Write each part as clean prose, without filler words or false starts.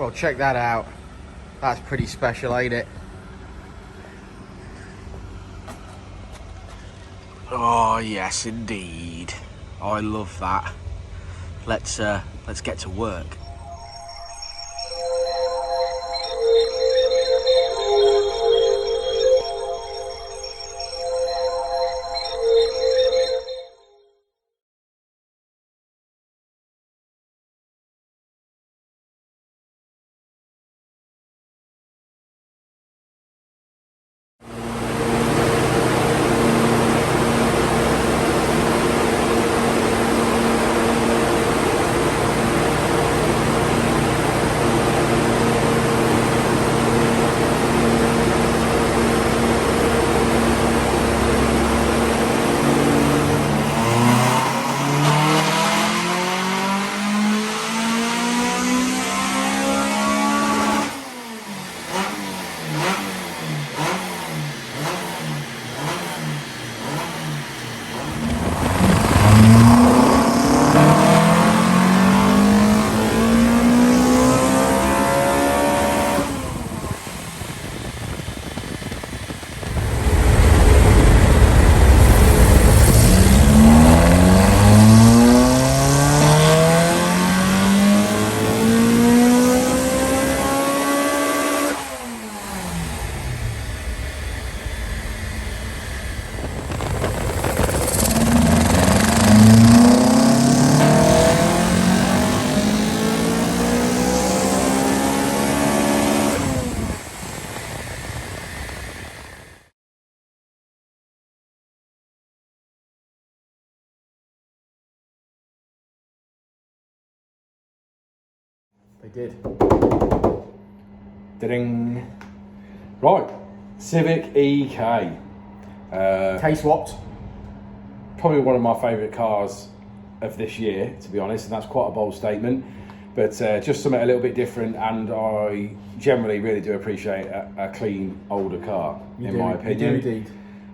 Well, check that out. That's pretty special, ain't it? Oh yes, indeed. I love that. Let's get to work. They did. Ding. Right, Civic EK. K-swapped. Probably one of my favourite cars of this year, to be honest, and that's quite a bold statement. But just something a little bit different, and I generally really do appreciate a clean, older car, in my opinion. You do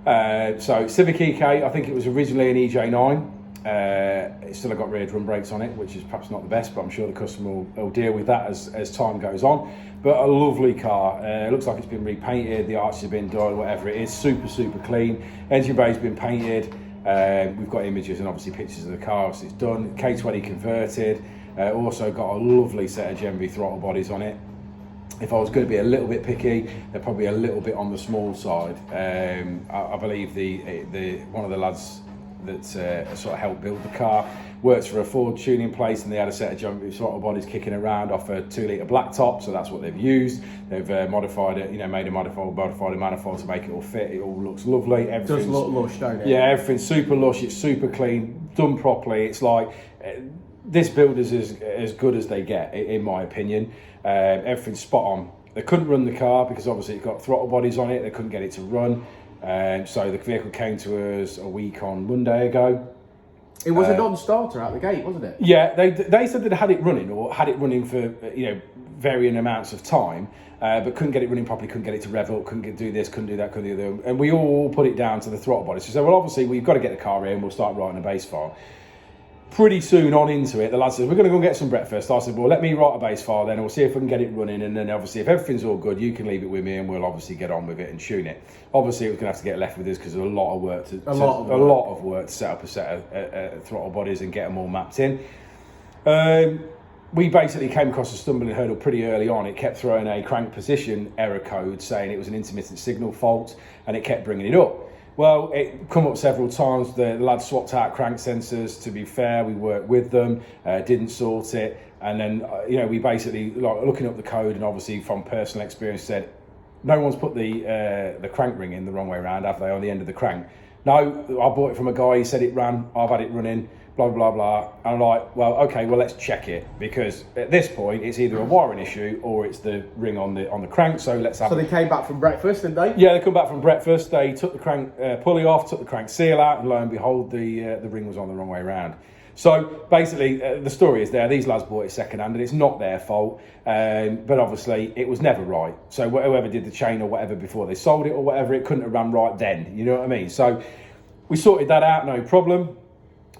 indeed. So Civic EK, I think it was originally an EJ9. It's still got rear drum brakes on it, which is perhaps not the best, but I'm sure the customer will deal with that as time goes on. But a lovely car. It looks like it's been repainted, the arches have been done, whatever it is, super clean. Engine bay's been painted. We've got images and obviously pictures of the car, so it's done. K20 converted. Also got a lovely set of Gen V throttle bodies on it. If I was going to be a little bit picky, they're probably a little bit on the small side. I believe the one of the lads that sort of helped build the car works for a Ford tuning place, and they had a set of Gen throttle bodies kicking around off a 2-litre blacktop, so that's what they've used. They've modified it, made a modified a manifold to make it all fit. It all looks lovely. It does look lush, don't it? Yeah, everything's super lush. It's super clean, done properly. It's like this build is as good as they get, in my opinion. Everything's spot on. They couldn't run the car because obviously it's got throttle bodies on it. They couldn't get it to run. So the vehicle came to us a week on Monday ago. It was a non-starter out the gate, wasn't it? Yeah, they said they'd had it running, or had it running for varying amounts of time, but couldn't get it running properly, couldn't get it to rev up, couldn't do this, couldn't do that, couldn't do that, and we all put it down to the throttle body. So we said, well, obviously we've got to get the car in, we'll start writing a base file. Pretty soon on into it, the lad says, we're going to go and get some breakfast. I said, well, let me write a base file then, and we'll see if we can get it running, and then obviously if everything's all good, you can leave it with me and we'll obviously get on with it and tune it. Obviously it was going to have to get left with us because there's a lot of work to set up a set of throttle bodies and get them all mapped in. We basically came across a stumbling hurdle pretty early on. It kept throwing a crank position error code saying it was an intermittent signal fault, and it kept bringing it up. Well, it come up several times. The lad swapped out crank sensors. To be fair, we worked with them, didn't sort it, and then we basically, like, looking up the code, and obviously from personal experience, said no one's put the crank ring in the wrong way around, have they, on the end of the crank? No, I bought it from a guy. He said it ran. I've had it running. Blah blah blah. And I'm like, well, okay, well, let's check it, because at this point it's either a wiring issue or it's the ring on the crank. So let's have. So they came back from breakfast, didn't they? Yeah, they come back from breakfast. They took the crank pulley off, took the crank seal out, and lo and behold, the ring was on the wrong way around. So basically, the story is there. These lads bought it second-hand, and it's not their fault. But obviously, it was never right. So whoever did the chain or whatever before they sold it or whatever, it couldn't have run right then. You know what I mean? So we sorted that out, no problem.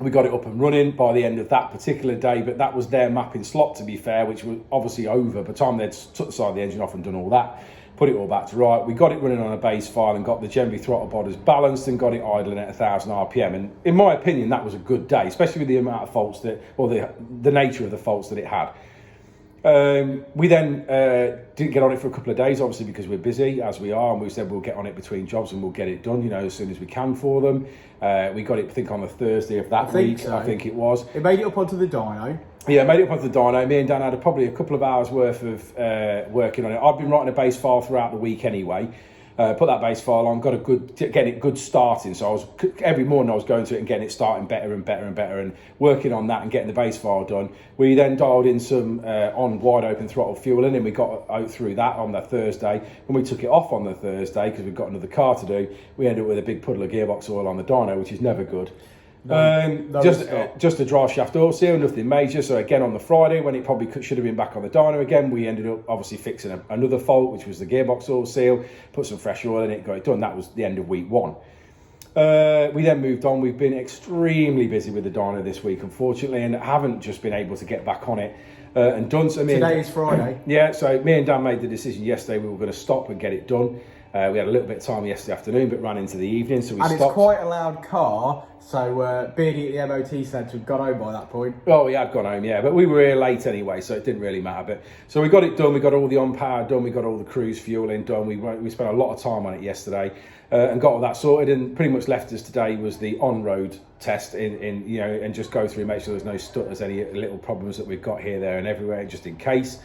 We got it up and running by the end of that particular day, but that was their mapping slot, to be fair, which was obviously over. By the time they'd took the side of the engine off and done all that, put it all back to right, we got it running on a base file and got the Genby throttle bodies balanced and got it idling at 1,000 RPM. And in my opinion, that was a good day, especially with the amount of faults that, or the nature of the faults that it had. We then didn't get on it for a couple of days, obviously, because we're busy, as we are, and we said we'll get on it between jobs and we'll get it done, you know, as soon as we can for them. We got it, I think, on the Thursday of that week, I think it was. It made it up onto the dyno. Yeah, made it up onto the dyno. Me and Dan had probably a couple of hours worth of working on it. I've been writing a base file throughout the week anyway. Put that base file on, got a getting it good starting. So I was every morning I was going to it and getting it starting better and better and better and working on that and getting the base file done. We then dialed in some on wide open throttle fueling and we got out through that on the Thursday. When we took it off on the Thursday because we've got another car to do, we ended up with a big puddle of gearbox oil on the dyno, which is never good. Just a drive shaft oil seal, nothing major. So again on the Friday, when it probably should have been back on the dyno again, we ended up obviously fixing another fault, which was the gearbox oil seal, put some fresh oil in it, got it done. That was the end of week 1. We then moved on. We've been extremely busy with the dyno this week, unfortunately, and haven't just been able to get back on it and done. So today is Friday. Yeah, so me and Dan made the decision yesterday we were going to stop and get it done. We had a little bit of time yesterday afternoon, but ran into the evening, so we stopped. And it's quite a loud car, so Beardy at the MOT centre had gone home by that point. Oh, we had gone home, yeah, but we were here late anyway, so it didn't really matter. But so we got it done, we got all the on-power done, we got all the cruise fueling done, we spent a lot of time on it yesterday and got all that sorted, and pretty much left us today was the on-road test in you know, and just go through, make sure there's no stutters, any little problems that we've got here, there and everywhere, just in case.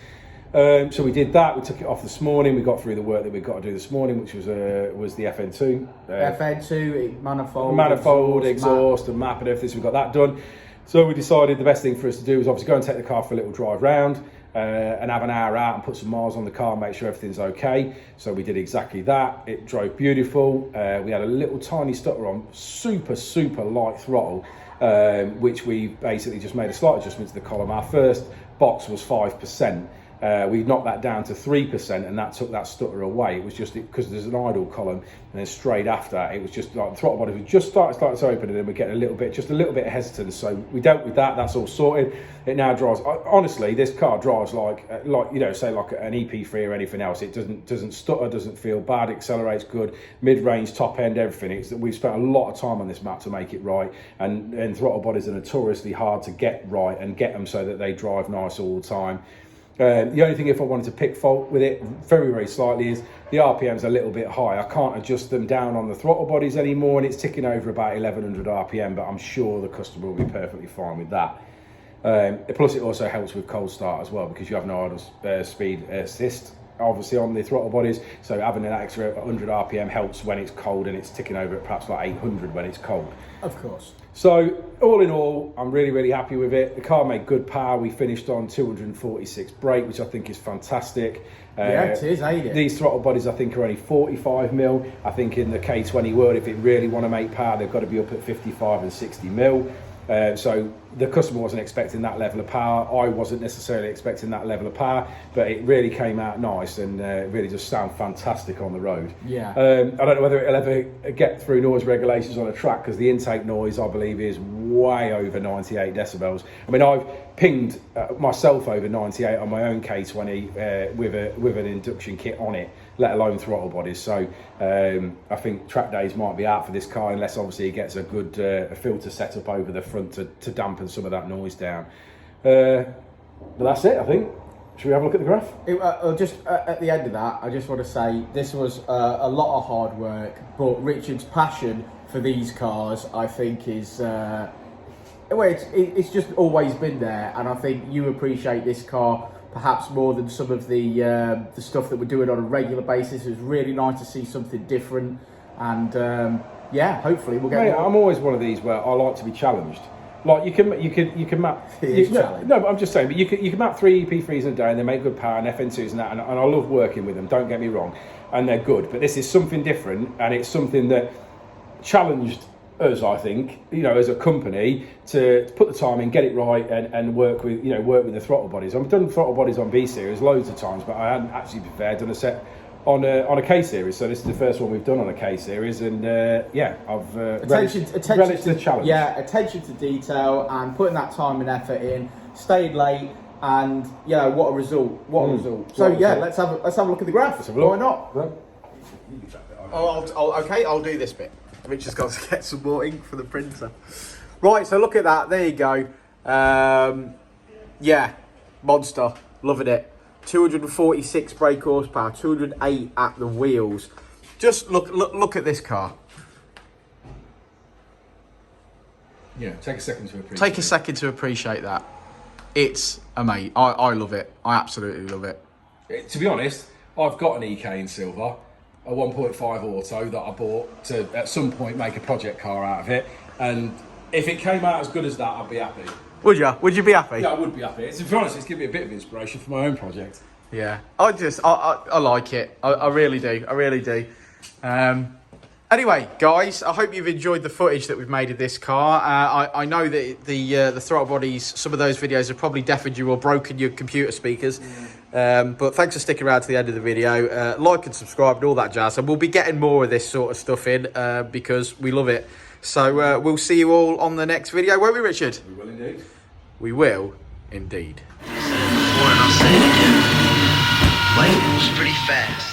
So we did that. We took it off this morning. We got through the work that we've got to do this morning, which was the FN2. FN2, manifold, exhaust and map and everything. So we got that done. So we decided the best thing for us to do was obviously go and take the car for a little drive round and have an hour out and put some miles on the car and make sure everything's okay. So we did exactly that. It drove beautiful. We had a little tiny stutter on super light throttle, which we basically just made a slight adjustment to the column. Our first box was 5%. We knocked that down to 3%, and that took that stutter away. It was just because there's an idle column, and then straight after it was just like the throttle body was just started to open, and then we're getting just a little bit of hesitance. So we dealt with that. That's all sorted. It now drives. Honestly, this car drives like you know, say like an EP3 or anything else. It doesn't stutter, doesn't feel bad. Accelerates good, mid-range, top end, everything. We've spent a lot of time on this map to make it right, and throttle bodies are notoriously hard to get right and get them so that they drive nice all the time. The only thing, if I wanted to pick fault with it very slightly, is the RPM's a little bit high. I can't adjust them down on the throttle bodies anymore, and it's ticking over about 1100 RPM, but I'm sure the customer will be perfectly fine with that. Plus it also helps with cold start as well, because you have no idle speed assist obviously on the throttle bodies, so having an extra 100 RPM helps when it's cold, and it's ticking over at perhaps like 800 when it's cold. Of course. So all in all, I'm really happy with it. The car made good power. We finished on 246 brake, which I think is fantastic. Yeah, it is, ain't it? These throttle bodies, I think, are only 45mm. I think in the K20 world, if it really want to make power, they've got to be up at 55 and 60mm. So the customer wasn't expecting that level of power. I wasn't necessarily expecting that level of power, but it really came out nice and really just sound fantastic on the road. Yeah. I don't know whether it'll ever get through noise regulations on a track, because the intake noise, I believe, is way over 98 decibels. I mean, I've pinged myself over 98 on my own K20 with an induction kit on it, let alone throttle bodies. So I think track days might be out for this car, unless obviously it gets a good filter set up over the front to dampen some of that noise down. But that's it, I think. Should we have a look at the graph? Just at the end of that, I just want to say this was a lot of hard work, but Richard's passion for these cars, I think, is it's just always been there, and I think you appreciate this car perhaps more than some of the stuff that we're doing on a regular basis. It was really nice to see something different, and yeah, hopefully we'll get. Mate, I'm always one of these where I like to be challenged. Like you can map. No, but I'm just saying. But you can map 3 EP3s in a day, and they make good power, and FN2s and that. And I love working with them. Don't get me wrong, and they're good. But this is something different, and it's something that challenged us, I think, you know, as a company, to put the time in, get it right, and work with the throttle bodies. I've done throttle bodies on B series loads of times, but I hadn't actually done a set on a K series. So this is the first one we've done on a K series, and yeah, I've relished the challenge. Yeah, attention to detail and putting that time and effort in. Stayed late, and you know what a result! What a result! So yeah, let's have a look at the graph. Why not? Okay, I'll do this bit. Rich has got to get some more ink for the printer. Right, so look at that. There you go. Yeah, monster. Loving it. 246 brake horsepower, 208 at the wheels. Just look at this car. Yeah, take a second to appreciate. Take a second to appreciate that. It's amazing. I love it. I absolutely love it. To be honest, I've got an EK in silver, a 1.5 auto that I bought to at some point make a project car out of it, and if it came out as good as that, I'd be happy. Would you? Would you be happy? Yeah, I would be happy. To be honest, it's given me a bit of inspiration for my own project. Yeah, I like it. I really do. I really do. Anyway, guys, I hope you've enjoyed the footage that we've made of this car. I know that the throttle bodies, some of those videos have probably deafened you or broken your computer speakers. But thanks for sticking around to the end of the video. Like and subscribe and all that jazz. And we'll be getting more of this sort of stuff in because we love it. So we'll see you all on the next video, won't we, Richard? We will indeed. We will indeed. Before and I'll say it again. Life moves pretty fast.